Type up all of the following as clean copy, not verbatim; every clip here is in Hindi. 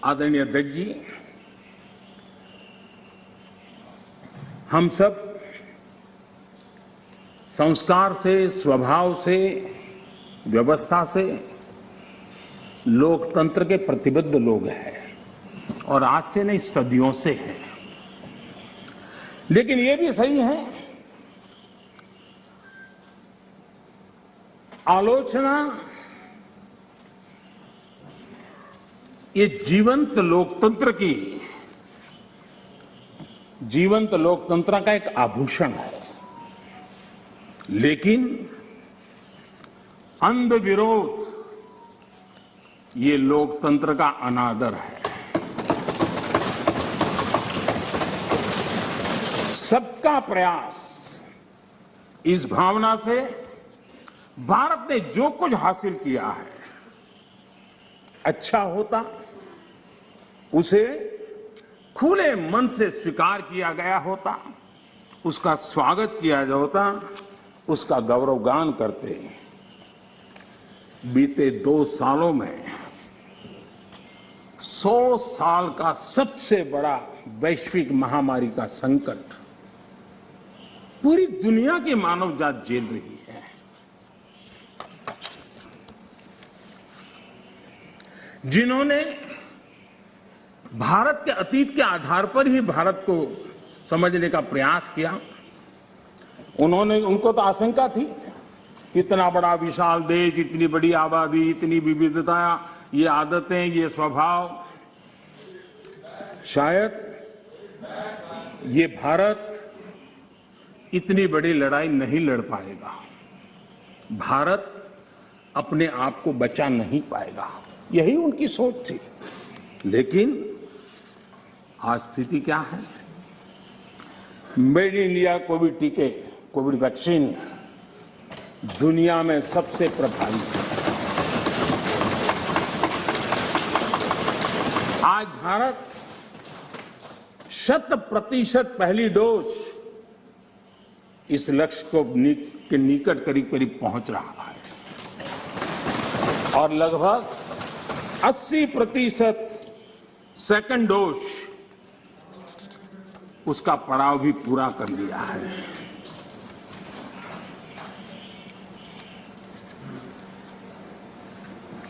आदरणीय अध्यक्ष जी, हम सब संस्कार से, स्वभाव से, व्यवस्था से लोकतंत्र के प्रतिबद्ध लोग हैं और आज से नहीं सदियों से हैं। लेकिन ये भी सही है, आलोचना ये जीवंत लोकतंत्र का एक आभूषण है, लेकिन अंध विरोध ये लोकतंत्र का अनादर है। सबका प्रयास, इस भावना से भारत ने जो कुछ हासिल किया है अच्छा होता, उसे खुले मन से स्वीकार किया गया होता, उसका स्वागत किया होता, उसका गौरवगान करते। बीते 2 सालों में 100 साल का सबसे बड़ा वैश्विक महामारी का संकट पूरी दुनिया की मानव जात झेल रही है। जिन्होंने भारत के अतीत के आधार पर ही भारत को समझने का प्रयास किया, उनको तो आशंका थी, इतना बड़ा विशाल देश, इतनी बड़ी आबादी, इतनी विविधता, ये आदतें, ये स्वभाव, शायद ये भारत इतनी बड़ी लड़ाई नहीं लड़ पाएगा, भारत अपने आप को बचा नहीं पाएगा, यही उनकी सोच थी। लेकिन आज स्थिति क्या है? मेड इन इंडिया कोविड टीके, कोविड वैक्सीन दुनिया में सबसे प्रभावी है। आज भारत 100% पहली डोज इस लक्ष्य के निकट करीब पहुंच रहा है और लगभग 80% सेकंड डोज उसका पड़ाव भी पूरा कर लिया है।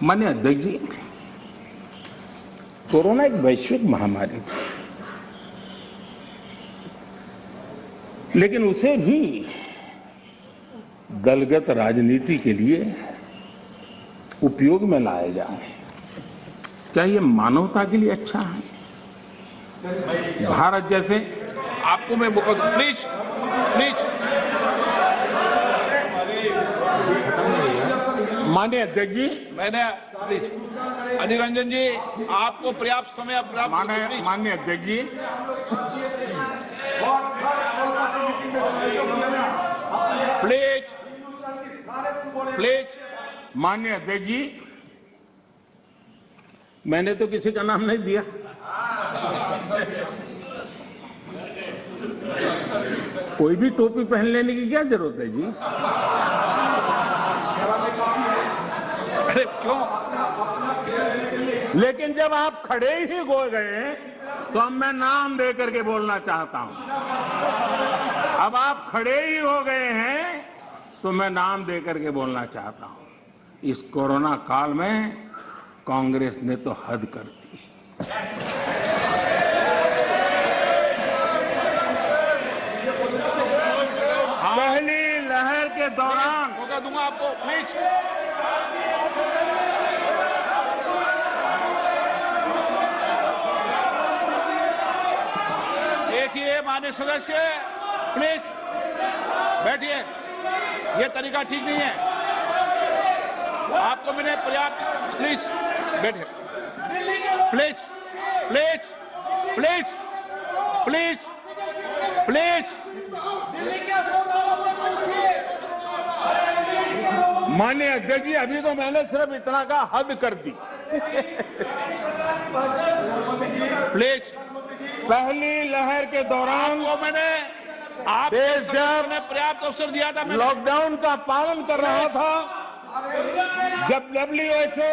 माननीय अध्यक्ष जी, कोरोना एक वैश्विक महामारी थी, लेकिन उसे भी दलगत राजनीति के लिए उपयोग में लाया जाए, क्या ये मानवता के लिए अच्छा है? भारत जैसे, आपको मैं प्लीज माननीय अध्यक्ष जी, मैंने प्लीज अधीर रंजन जी, आपको पर्याप्त समय माननीय अध्यक्ष जी, प्लीज माननीय अध्यक्ष जी, मैंने तो किसी का नाम नहीं दिया। कोई भी टोपी पहन लेने की क्या जरूरत है जी? अरे क्यों? लेकिन जब आप खड़े ही हो गए तो अब मैं नाम दे करके बोलना चाहता हूं। अब आप खड़े ही हो गए हैं तो मैं नाम दे करके बोलना चाहता हूं। इस कोरोना काल में कांग्रेस ने तो हद कर दी। पहली लहर के दौरान, मौका दूंगा आपको, प्लीज। देखिए माननीय सदस्य, प्लीज बैठिए, ये तरीका ठीक नहीं है। आपको मैंने पर्याप्त, प्लीज बैठिए, please please please please please. माननीय अध्यक्ष जी, अभी तो मैंने सिर्फ इतना का हद कर दी। प्लीज, पहली लहर के दौरान आपको मैंने देश जब पर्याप्त अवसर दिया था, लॉकडाउन का पालन कर रहा था, जब WHO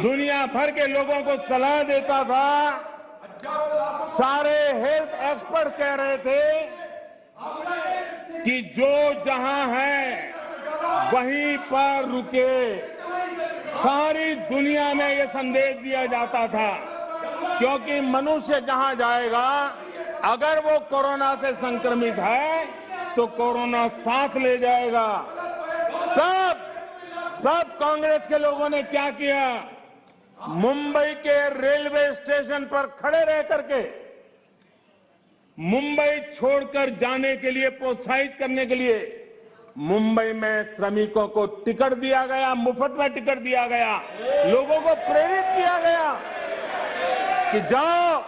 दुनिया भर के लोगों को सलाह देता था, सारे हेल्थ एक्सपर्ट कह रहे थे कि जो जहां है वहीं पर रुके। सारी दुनिया में यह संदेश दिया जाता था, क्योंकि मनुष्य जहां जाएगा, अगर वो कोरोना से संक्रमित है तो कोरोना साथ ले जाएगा। तब कांग्रेस के लोगों ने क्या किया? मुंबई के रेलवे स्टेशन पर खड़े रह करके मुंबई छोड़कर जाने के लिए प्रोत्साहित करने के लिए मुंबई में श्रमिकों को टिकट दिया गया, मुफ्त में टिकट दिया गया, लोगों को प्रेरित किया गया कि जाओ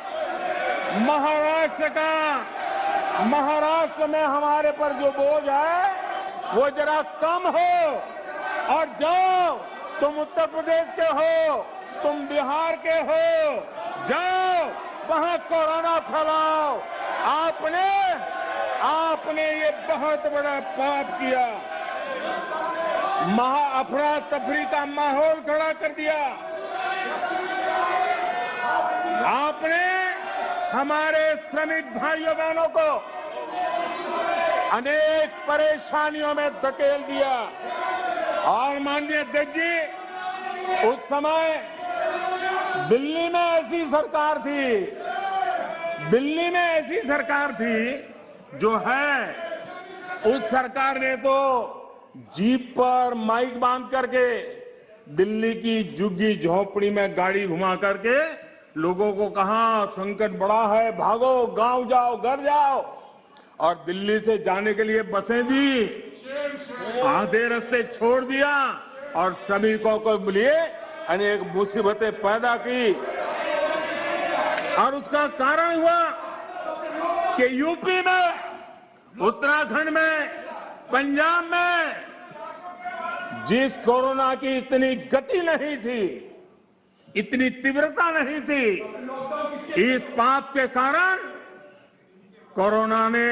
महाराष्ट्र में हमारे पर जो बोझ है वो जरा कम हो, और जाओ तुम उत्तर प्रदेश के हो, तुम बिहार के हो, जाओ वहां कोरोना फैलाओ। आपने ये बहुत बड़ा पाप किया, अफरा तफरी का माहौल खड़ा कर दिया। आपने हमारे श्रमिक भाइयों बहनों को अनेक परेशानियों में धकेल दिया। और माननीय अध्यक्ष जी, उस समय दिल्ली में ऐसी सरकार थी जो है, उस सरकार ने तो जीप पर माइक बांध करके दिल्ली की झुग्गी झोपड़ी में गाड़ी घुमा करके लोगों को कहा संकट बड़ा है, भागो, गांव जाओ, घर जाओ, और दिल्ली से जाने के लिए बसें दी, आधे रास्ते छोड़ दिया और श्रमिकों को लिए अनेक मुसीबतें पैदा की। और उसका कारण हुआ कि यूपी में, उत्तराखंड में, पंजाब में जिस कोरोना की इतनी गति नहीं थी, इतनी तीव्रता नहीं थी, इस पाप के कारण कोरोना ने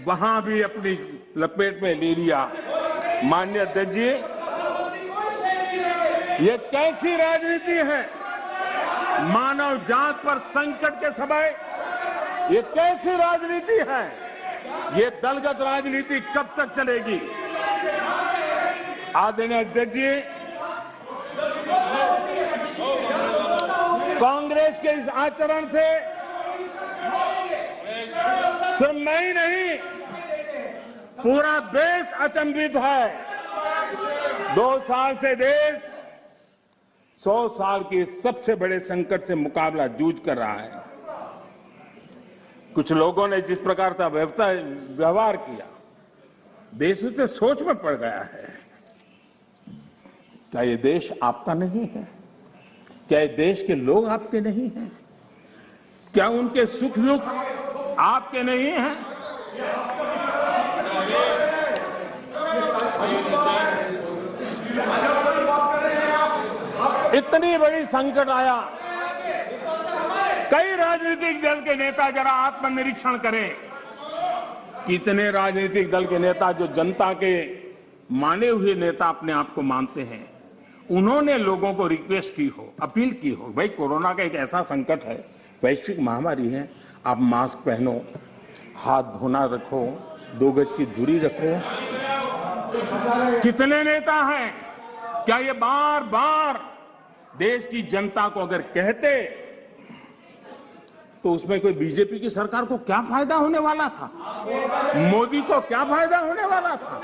वहां भी अपनी लपेट में ले लिया। माननीय अध्यक्ष जी, ये कैसी राजनीति है? मानव जात पर संकट के समय ये कैसी राजनीति है? ये दलगत राजनीति कब तक चलेगी? आदरणीय अध्यक्ष जी, कांग्रेस के इस आचरण से सिर्फ मैं ही नहीं, पूरा देश अचंभित है। 2 साल से देश 100 साल के सबसे बड़े संकट से मुकाबला जूझ कर रहा है। कुछ लोगों ने जिस प्रकार का व्यवहार किया, देश उससे सोच में पड़ गया है। क्या ये देश आपका नहीं है? क्या ये देश के लोग आपके नहीं हैं? क्या उनके सुख दुख आपके नहीं हैं? इतनी बड़ी संकट आया, कई राजनीतिक दल के नेता जरा आत्मनिरीक्षण करें। कितने राजनीतिक दल के नेता जो जनता के माने हुए नेता अपने आप को मानते हैं, उन्होंने लोगों को रिक्वेस्ट की हो, अपील की हो, भाई कोरोना का एक ऐसा संकट है, वैश्विक महामारी है, आप मास्क पहनो, हाथ धोना रखो, 2 गज की दूरी रखो। कितने नेता हैं? क्या ये बार बार देश की जनता को अगर कहते तो उसमें कोई बीजेपी की सरकार को क्या फायदा होने वाला था? मोदी को क्या फायदा होने वाला था?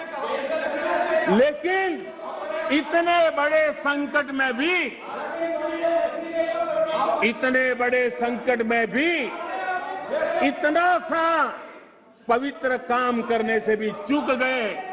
लेकिन इतने बड़े संकट में भी इतना सा पवित्र काम करने से भी चूक गए।